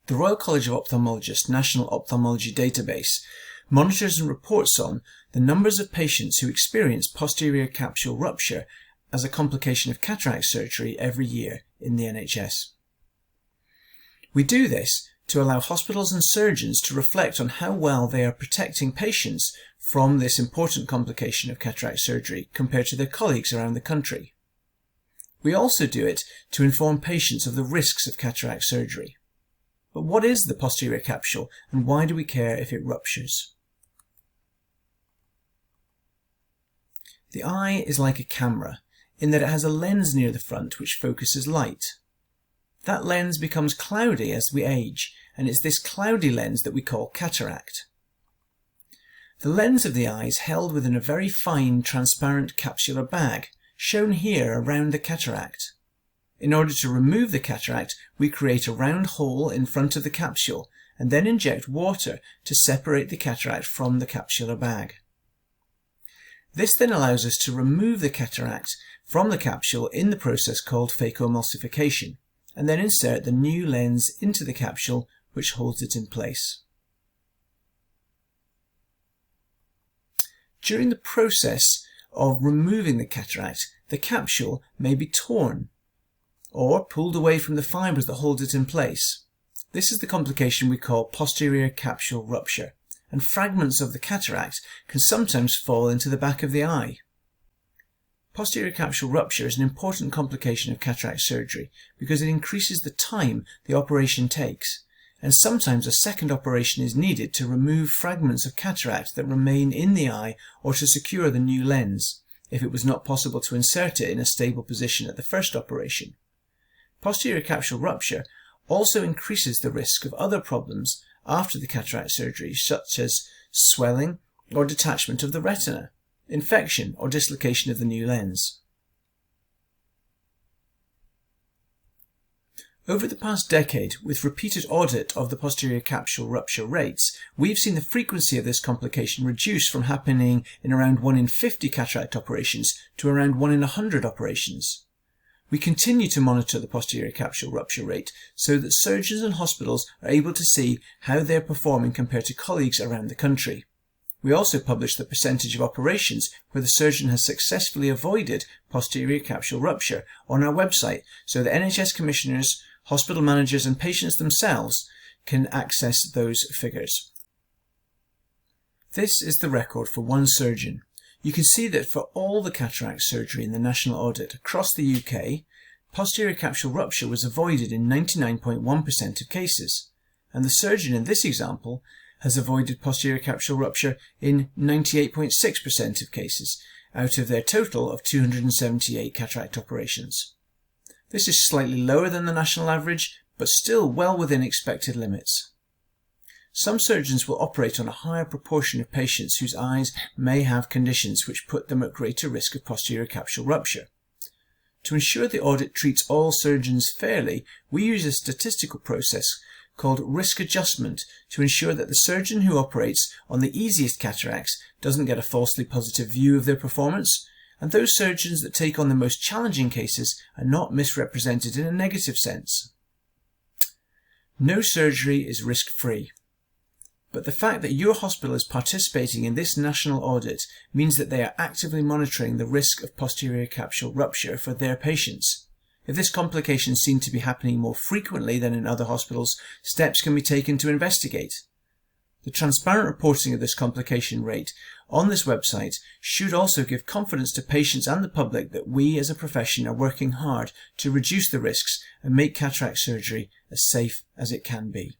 The Royal College of Ophthalmologists National Ophthalmology Database monitors and reports on the numbers of patients who experience posterior capsule rupture as a complication of cataract surgery every year in the NHS. We do this to allow hospitals and surgeons to reflect on how well they are protecting patients from this important complication of cataract surgery compared to their colleagues around the country. We also do it to inform patients of the risks of cataract surgery. But what is the posterior capsule, and why do we care if it ruptures? The eye is like a camera, in that it has a lens near the front which focuses light. That lens becomes cloudy as we age, and it's this cloudy lens that we call cataract. The lens of the eye is held within a very fine transparent capsular bag, shown here around the cataract. In order to remove the cataract, we create a round hole in front of the capsule and then inject water to separate the cataract from the capsular bag. This then allows us to remove the cataract from the capsule in the process called phacoemulsification, and then insert the new lens into the capsule which holds it in place. During the process of removing the cataract, the capsule may be torn or pulled away from the fibres that hold it in place. This is the complication we call posterior capsule rupture, and fragments of the cataract can sometimes fall into the back of the eye. Posterior capsule rupture is an important complication of cataract surgery because it increases the time the operation takes, and sometimes a second operation is needed to remove fragments of cataract that remain in the eye or to secure the new lens, if it was not possible to insert it in a stable position at the first operation. Posterior capsule rupture also increases the risk of other problems after the cataract surgery, such as swelling or detachment of the retina, infection or dislocation of the new lens. Over the past decade, with repeated audit of the posterior capsule rupture rates, we've seen the frequency of this complication reduce from happening in around 1 in 50 cataract operations to around 1 in 100 operations. We continue to monitor the posterior capsule rupture rate so that surgeons and hospitals are able to see how they're performing compared to colleagues around the country. We also publish the percentage of operations where the surgeon has successfully avoided posterior capsule rupture on our website so that NHS commissioners, hospital managers and patients themselves can access those figures. This is the record for one surgeon. You can see that for all the cataract surgery in the national audit across the UK, posterior capsule rupture was avoided in 99.1% of cases, and the surgeon in this example has avoided posterior capsule rupture in 98.6% of cases, out of their total of 278 cataract operations. This is slightly lower than the national average, but still well within expected limits. Some surgeons will operate on a higher proportion of patients whose eyes may have conditions which put them at greater risk of posterior capsule rupture. To ensure the audit treats all surgeons fairly, we use a statistical process called risk adjustment to ensure that the surgeon who operates on the easiest cataracts doesn't get a falsely positive view of their performance, and those surgeons that take on the most challenging cases are not misrepresented in a negative sense. No surgery is risk-free. But the fact that your hospital is participating in this national audit means that they are actively monitoring the risk of posterior capsule rupture for their patients. If this complication seems to be happening more frequently than in other hospitals, steps can be taken to investigate. The transparent reporting of this complication rate on this website should also give confidence to patients and the public that we as a profession are working hard to reduce the risks and make cataract surgery as safe as it can be.